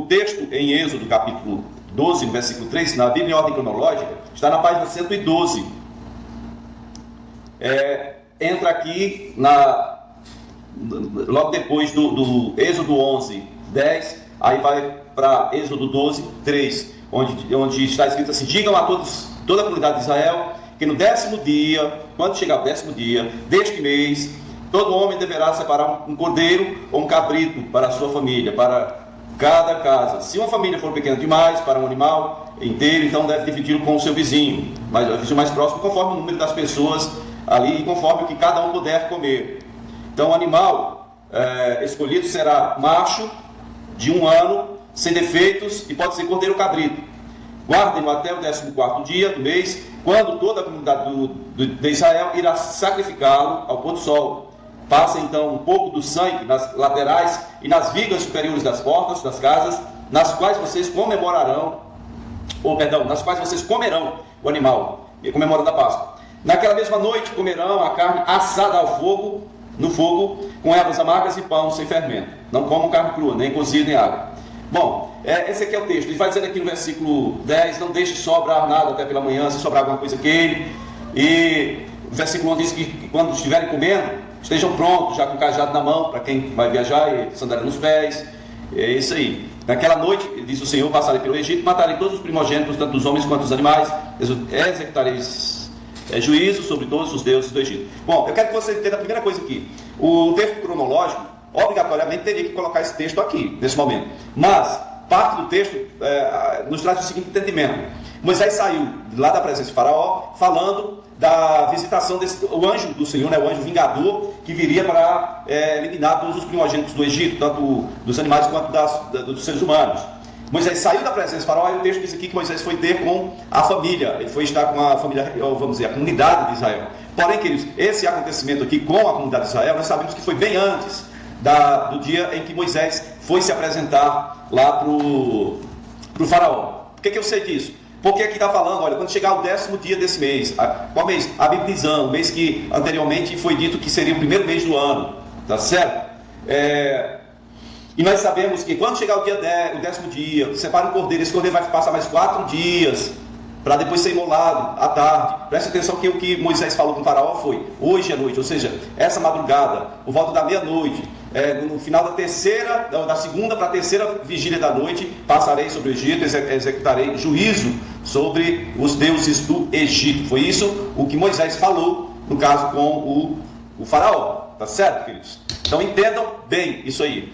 texto em Êxodo, capítulo 12, no versículo 3, na Bíblia em ordem cronológica, está na página 112. Entra aqui logo depois do Êxodo 11, 10, aí vai para Êxodo 12, 3, onde está escrito assim: digam a toda a comunidade de Israel, que no 10º dia, quando chegar o 10º dia deste mês, todo homem deverá separar um cordeiro ou um cabrito para a sua família, para cada casa. Se uma família for pequena demais para um animal inteiro, então deve dividi-lo com o seu vizinho, mas o vizinho mais próximo, conforme o número das pessoas ali e conforme o que cada um puder comer. Então o animal escolhido será macho, de 1 ano, sem defeitos, e pode ser cordeiro ou cabrito. Guardem-no até o 14º dia do mês, quando toda a comunidade de Israel irá sacrificá-lo ao pôr do sol. Passem então um pouco do sangue nas laterais e nas vigas superiores das portas das casas, nas quais vocês comerão o animal, comemorando a Páscoa. Naquela mesma noite comerão a carne assada no fogo, com ervas amargas e pão sem fermento. Não comam carne crua, nem cozida em água. Bom, esse aqui é o texto. Ele vai dizer aqui no versículo 10: não deixe sobrar nada até pela manhã, se sobrar alguma coisa queime. E o versículo 11 diz que quando estiverem comendo, estejam prontos, já com o cajado na mão, para quem vai viajar, e sandália nos pés. É isso aí. Naquela noite, diz o Senhor, passarei pelo Egito, matarei todos os primogênitos, tanto dos homens quanto dos animais, executareis juízo sobre todos os deuses do Egito. Bom, eu quero que você entenda a primeira coisa aqui. O texto cronológico, obrigatoriamente, teria que colocar esse texto aqui, nesse momento. Mas, parte do texto nos traz o seguinte entendimento: Moisés saiu lá da presença de Faraó, falando da visitação o anjo do Senhor, o anjo vingador, que viria para eliminar todos os primogênitos do Egito, tanto dos animais quanto dos seres humanos. Moisés saiu da presença de Faraó, e o texto diz aqui que Moisés foi ter com a família, ele foi estar com a família, vamos dizer, a comunidade de Israel. Porém, queridos, esse acontecimento aqui com a comunidade de Israel, nós sabemos que foi bem antes do dia em que Moisés foi se apresentar lá para o Faraó. Por que eu sei disso? Porque aqui está falando, olha, quando chegar o 10º dia desse mês, qual mês? Abib-Nisan, o mês que anteriormente foi dito que seria o primeiro mês do ano, tá certo? E nós sabemos que quando chegar o 10º dia, separa um cordeiro, esse cordeiro vai passar mais 4 dias, para depois ser imolado à tarde. Preste atenção que o que Moisés falou com o Faraó foi: hoje à noite, ou seja, essa madrugada, por volta da meia-noite, no final da segunda para a terceira vigília da noite, passarei sobre o Egito, executarei juízo sobre os deuses do Egito. Foi isso o que Moisés falou, no caso com o Faraó. Tá certo, queridos? Então entendam bem isso aí.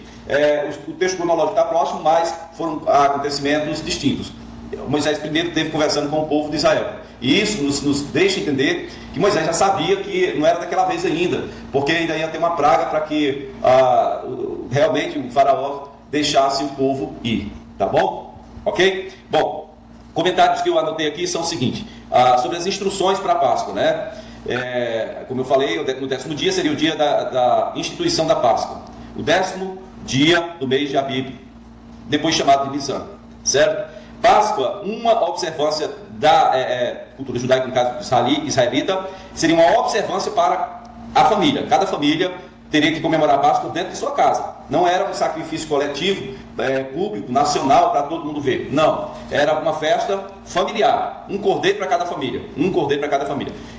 O texto cronológico está próximo, mas foram acontecimentos distintos. Moisés primeiro esteve conversando com o povo de Israel, e isso nos deixa entender que Moisés já sabia que não era daquela vez ainda, porque ainda ia ter uma praga para que realmente o Faraó deixasse o povo ir. Tá bom? Ok? Bom, comentários que eu anotei aqui são o seguinte: sobre as instruções para a Páscoa, né? Como eu falei, no 10º dia seria o dia da instituição da Páscoa, o 10º dia do mês de Abib, depois chamado de Nisan, certo? Páscoa, uma observância da cultura judaica, no caso israelita, seria uma observância para a família. Cada família teria que comemorar a Páscoa dentro de sua casa. Não era um sacrifício coletivo, público, nacional, para todo mundo ver. Não, era uma festa familiar. Um cordeiro para cada família.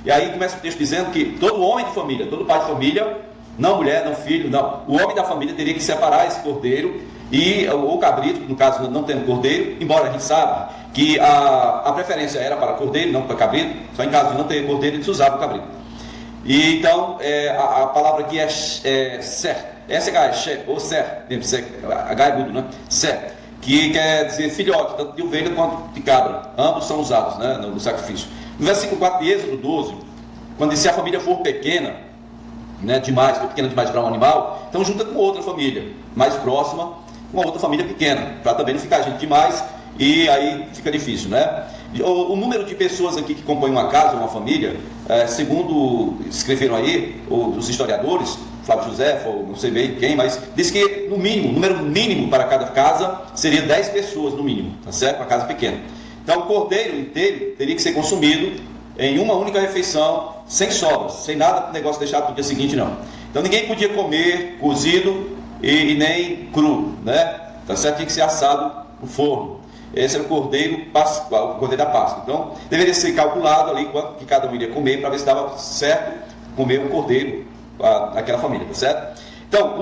E aí começa o texto dizendo que todo homem de família, todo pai de família, não mulher, não filho, não, o homem da família teria que separar esse cordeiro e o cabrito, no caso não tendo cordeiro, embora a gente sabe que a preferência era para cordeiro, não para cabrito, só em caso de não ter cordeiro eles usavam o cabrito. E então a palavra aqui é ser, S-H, ou ser, H é mudo, né? Ser, que quer dizer filhote, tanto de ovelha quanto de cabra, ambos são usados, né, no sacrifício. No versículo 4 de Êxodo 12, quando diz: se a família for pequena, né, demais, pequena demais para um animal, então junta com outra família mais próxima, com outra família pequena, para também não ficar gente demais, e aí fica difícil, né? O número de pessoas aqui que compõem uma casa, uma família, segundo escreveram aí os historiadores, Flávio José, ou não sei bem quem, mas diz que no mínimo, o número mínimo para cada casa seria 10 pessoas no mínimo, tá certo? Uma casa pequena. Então o cordeiro inteiro teria que ser consumido em uma única refeição, sem sobras, sem nada para o negócio deixar para o dia seguinte, não. Então ninguém podia comer cozido e nem cru, né? Tá certo? Tinha que ser assado no forno. Esse era o cordeiro pascual, o cordeiro da Páscoa. Então, deveria ser calculado ali quanto que cada um iria comer, para ver se dava certo comer um cordeiro naquela família, tá certo? Então,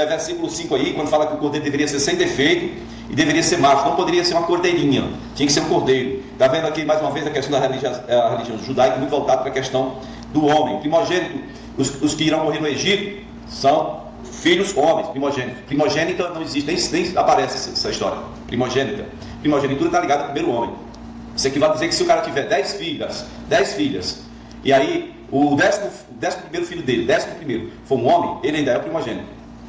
versículo 5 aí, quando fala que o cordeiro deveria ser sem defeito e deveria ser macho, não poderia ser uma cordeirinha, tinha que ser um cordeiro. Está vendo aqui mais uma vez a questão da religião judaica, muito voltada para a questão do homem. Primogênito, os que irão morrer no Egito são filhos homens, primogênitos. Primogênita não existe, nem aparece essa história. Primogenitura está ligada ao primeiro homem. Isso aqui vai dizer que se o cara tiver 10 filhas, e aí o 11º filho dele, 11º, for um homem, ele ainda é o primogênito.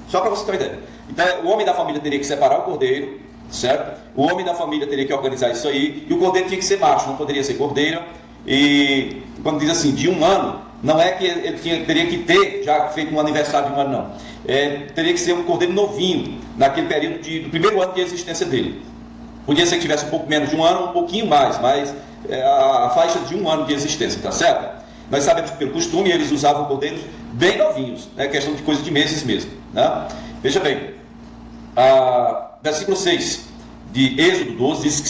Só para você ter uma ideia. Então, o homem da família teria que separar o cordeiro, certo? O homem da família teria que organizar isso aí, e o cordeiro tinha que ser macho, não poderia ser cordeira. E quando diz assim, de 1 ano, não é que ele teria que ter já feito um aniversário de 1 ano, não. Teria que ser um cordeiro novinho, naquele período do primeiro ano de existência dele. Podia ser que tivesse um pouco menos de 1 ano, um pouquinho mais, mas a faixa de 1 ano de existência, tá certo? Nós sabemos que pelo costume eles usavam cordeiros bem novinhos, né? Questão de coisa de meses mesmo, né? Veja bem, versículo 6 de Êxodo 12 diz que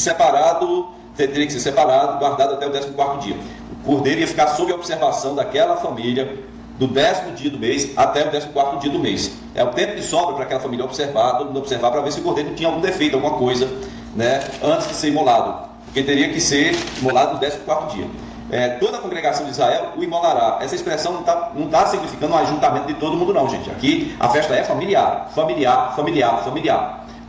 teria que ser separado, guardado até o 14º dia. O cordeiro ia ficar sob a observação daquela família do 10º dia do mês até o 14º dia do mês. É o tempo de sobra para aquela família observar, todo mundo observar, para ver se o cordeiro não tinha algum defeito, alguma coisa, né, antes de ser imolado, porque teria que ser imolado no 14º dia. Toda a congregação de Israel o imolará. Essa expressão não está significando um ajuntamento de todo mundo, não, gente. Aqui a festa é familiar.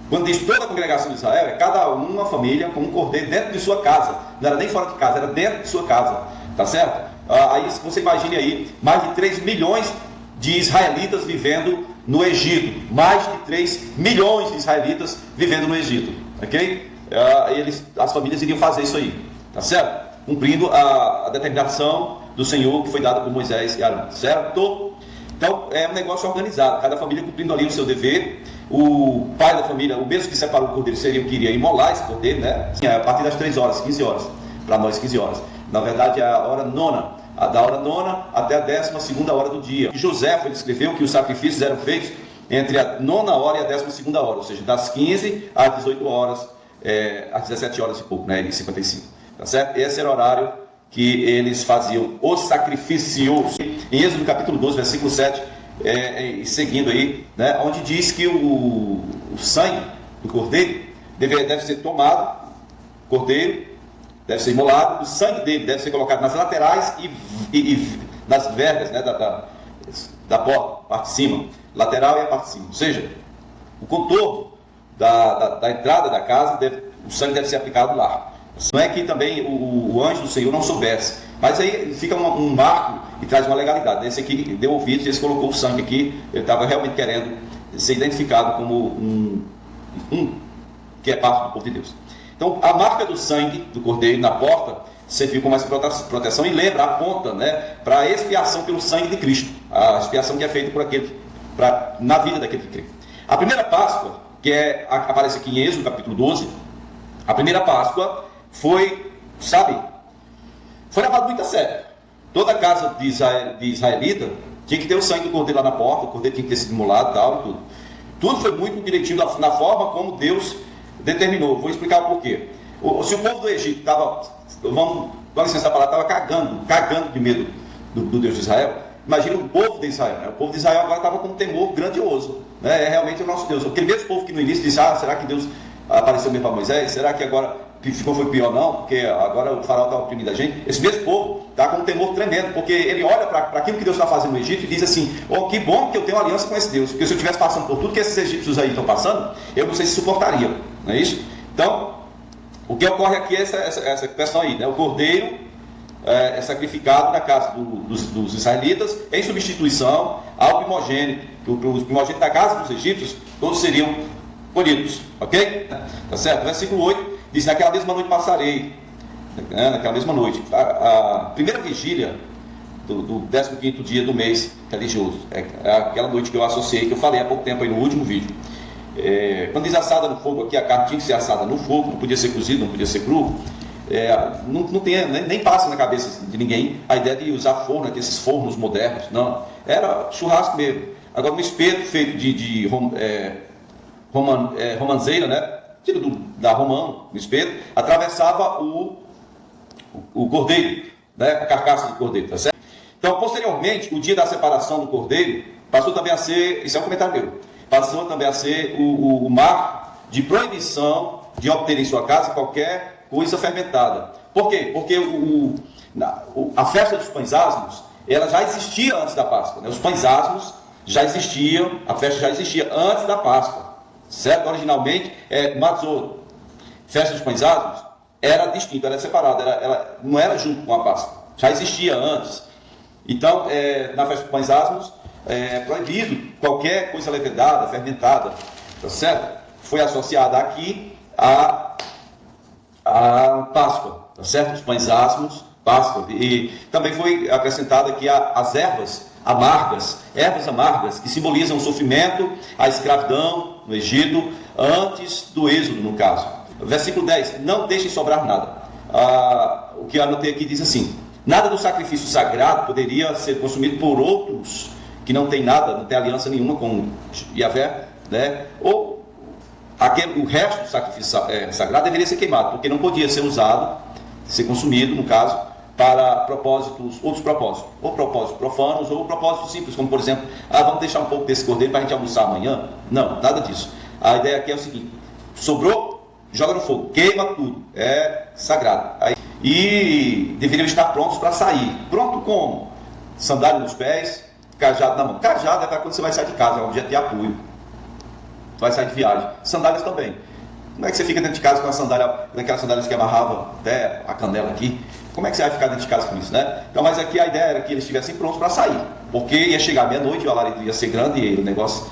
Quando diz toda a congregação de Israel, é cada uma família com um cordeiro dentro de sua casa. Não era nem fora de casa, era dentro de sua casa. Tá certo? Aí você imagine aí, mais de 3 milhões de israelitas vivendo no Egito. Mais de 3 milhões de israelitas vivendo no Egito. Ok? As famílias iriam fazer isso aí. Tá certo? Cumprindo a determinação do Senhor que foi dada por Moisés e Arão. Certo? Então, é um negócio organizado. Cada família cumprindo ali o seu dever. O pai da família, o mesmo que separou o cordeiro, seria o que iria imolar esse cordeiro, né? A partir das 3 horas, 15 horas. Para nós, 15 horas. Na verdade, é a hora nona. Da hora nona até a 12ª hora do dia. E José descreveu que os sacrifícios eram feitos entre a 9ª hora e a 12ª hora. Ou seja, das 15 às 18 horas, às 17 horas e pouco, né? E 55. Tá certo? Esse era o horário que eles faziam os sacrifícios. Em Êxodo capítulo 12, versículo 7, seguindo aí, né, onde diz que o sangue do cordeiro deve ser tomado, cordeiro deve ser imolado, o sangue dele deve ser colocado nas laterais e nas vergas, né, da porta, parte de cima, lateral e a parte de cima. Ou seja, o contorno da entrada da casa, o sangue deve ser aplicado lá. Não é que também o anjo do Senhor não soubesse, mas aí fica um marco e traz uma legalidade. Esse aqui deu ouvidos e esse colocou o sangue aqui, ele estava realmente querendo ser identificado como um que é parte do povo de Deus. Então, a marca do sangue do cordeiro na porta serviu como essa proteção e aponta, né, para a expiação pelo sangue de Cristo, a expiação que é feita por na vida daquele que crê. A primeira Páscoa, que aparece aqui em Êxodo capítulo 12, a primeira Páscoa foi levado muito a sério. Toda a casa de israelita tinha que ter o sangue do cordeiro lá na porta, o cordeiro tinha que ter sido imolado e tal, tudo. Tudo foi muito direitinho na forma como Deus determinou. Vou explicar o porquê. Se o povo do Egito estava, com licença a palavra, estava cagando de medo do Deus de Israel, imagina o povo de Israel, né? O povo de Israel agora estava com um temor grandioso, né? É realmente o nosso Deus. Aquele mesmo povo que no início disse, será que Deus apareceu mesmo para Moisés? Será que agora foi pior? Não, porque agora o faraó está oprimindo a gente. Esse mesmo povo está com um temor tremendo, porque ele olha para aquilo que Deus está fazendo no Egito e diz assim, que bom que eu tenho aliança com esse Deus, porque se eu estivesse passando por tudo que esses egípcios aí estão passando, eu não sei se suportaria, não é isso? Então, o que ocorre aqui é essa questão aí, né? O cordeiro é sacrificado na casa dos israelitas em substituição ao primogênito, que os primogênitos da casa dos egípcios todos seriam colhidos, ok? Tá certo? Versículo 8 diz, naquela mesma noite passarei, naquela mesma noite, a primeira vigília do 15º dia do mês religioso, é aquela noite que eu associei, que eu falei há pouco tempo aí no último vídeo. Quando diz assada no fogo aqui, a carne tinha que ser assada no fogo, não podia ser cozido, não podia ser cru. Não tem, nem passa na cabeça de ninguém a ideia de usar forno, esses fornos modernos, não, era churrasco mesmo. Agora um espeto feito de romanzeira, né, tiro da romã, no espeto, atravessava o cordeiro, né, a carcaça do cordeiro, tá certo? Então, posteriormente, o dia da separação do cordeiro passou também a ser, isso é um comentário meu, passou também a ser o marco de proibição de obter em sua casa qualquer coisa fermentada. Por quê? Porque a festa dos pães asmos, ela já existia antes da Páscoa, né? Os pães asmos já existiam, a festa já existia antes da Páscoa, certo? Originalmente, Matzot, festa dos pães asmos, era distinta, era separada, ela não era junto com a Páscoa, já existia antes. Então, na festa dos pães asmos, é proibido qualquer coisa levedada, fermentada, tá certo? Foi associada aqui a Páscoa, tá certo? Os pães asmos, Páscoa, e também foi acrescentada aqui as ervas amargas, que simbolizam o sofrimento, a escravidão no Egito, antes do êxodo, no caso. Versículo 10, não deixem sobrar nada. O que eu anotei aqui diz assim: nada do sacrifício sagrado poderia ser consumido por outros que não tem nada, não tem aliança nenhuma com Yahvé, né? Ou o resto do sacrifício sagrado deveria ser queimado, porque não podia ser usado, ser consumido, no caso, para outros propósitos, ou propósitos profanos, ou propósitos simples, como por exemplo, vamos deixar um pouco desse cordeiro para a gente almoçar amanhã. Não, nada disso. A ideia aqui é o seguinte: sobrou, joga no fogo, queima tudo, é sagrado. E deveriam estar prontos para sair. Pronto como? Sandália nos pés, cajado na mão. Cajado é para quando você vai sair de casa, é um objeto de apoio. Vai sair de viagem. Sandálias também. Como é que você fica dentro de casa com a sandália, daquelas sandálias que amarrava até a canela aqui? Como é que você vai ficar dentro de casa com isso, né? Então, mas aqui a ideia era que eles estivessem prontos para sair, porque ia chegar meia-noite, o alarido ia ser grande e o negócio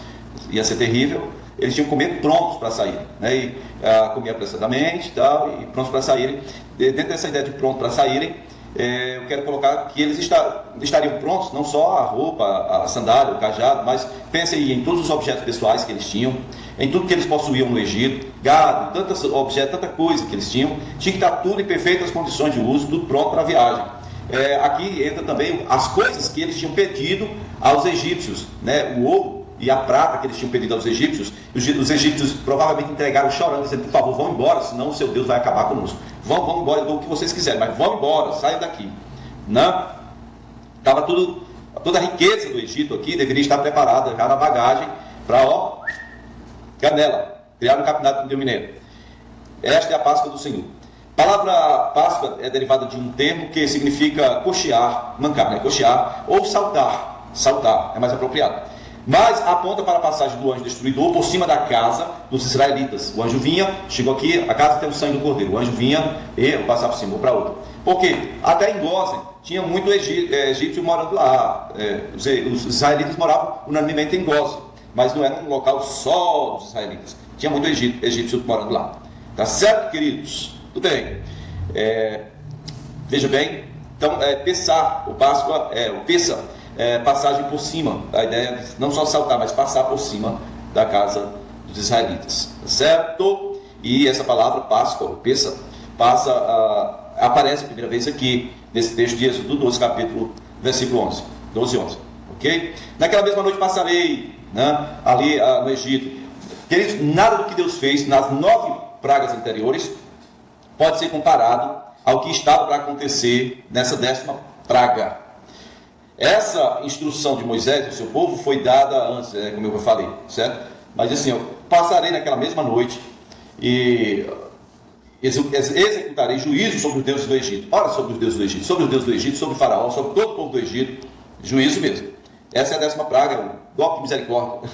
ia ser terrível. Eles tinham que comer prontos para sair, né? E comer apressadamente e prontos para saírem. Dentro dessa ideia de pronto para saírem, eu quero colocar que eles estariam prontos, não só a roupa, a sandália, o cajado, mas pensem em todos os objetos pessoais que eles tinham, em tudo que eles possuíam no Egito, gado, tantos objetos, tanta coisa que eles tinham, tinha que estar tudo em perfeitas condições de uso, tudo pronto para a viagem. Aqui entra também as coisas que eles tinham pedido aos egípcios, né? O ouro e a prata que eles tinham pedido aos egípcios. Os egípcios provavelmente entregaram chorando, dizendo: por favor, vão embora, senão o seu Deus vai acabar conosco. Vão embora, eu dou o que vocês quiserem, mas vão embora, saiam daqui. Não? Estava toda a riqueza do Egito aqui deveria estar preparada já na bagagem para, canela, criar um campeonato do Rio Mineiro. Esta é a Páscoa do Senhor. A palavra Páscoa é derivada de um termo que significa coxear, mancar, né? Coxear ou saltar, é mais apropriado. Mas aponta para a passagem do anjo destruidor por cima da casa dos israelitas. O anjo vinha, chegou aqui, a casa tem o sangue do cordeiro. O anjo vinha e passava por cima ou para outra. Por quê? Até em Gósen tinha muito egípcio morando lá. Os israelitas moravam unanimemente em Gósen, mas não era um local só dos israelitas. Tinha muito egípcio morando lá. Tá certo, queridos? Tudo bem. Veja bem, então, Pessah, o Páscoa, o Pessah, passagem por cima. A ideia é não só saltar, mas passar por cima da casa dos israelitas, tá certo? E essa palavra Páscoa, Pessah, aparece a primeira vez aqui nesse texto de Êxodo 12, capítulo, versículo 11, 12 e 11, ok? Naquela mesma noite passarei, né, ali no Egito. Queridos, nada do que Deus fez nas 9 pragas anteriores pode ser comparado ao que estava para acontecer nessa 10ª praga. Essa instrução de Moisés e do seu povo foi dada antes, como eu falei, certo? Mas assim, eu passarei naquela mesma noite e executarei juízo sobre os deuses do Egito. Ora, sobre os deuses do Egito, sobre o faraó, sobre todo o povo do Egito. Juízo mesmo. Essa é a 10ª praga, é o golpe de misericórdia.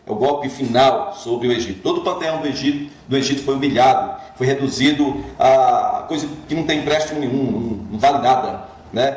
É o golpe final sobre o Egito. Todo o panteão do Egito foi humilhado, foi reduzido a coisa que não tem empréstimo nenhum, não vale nada.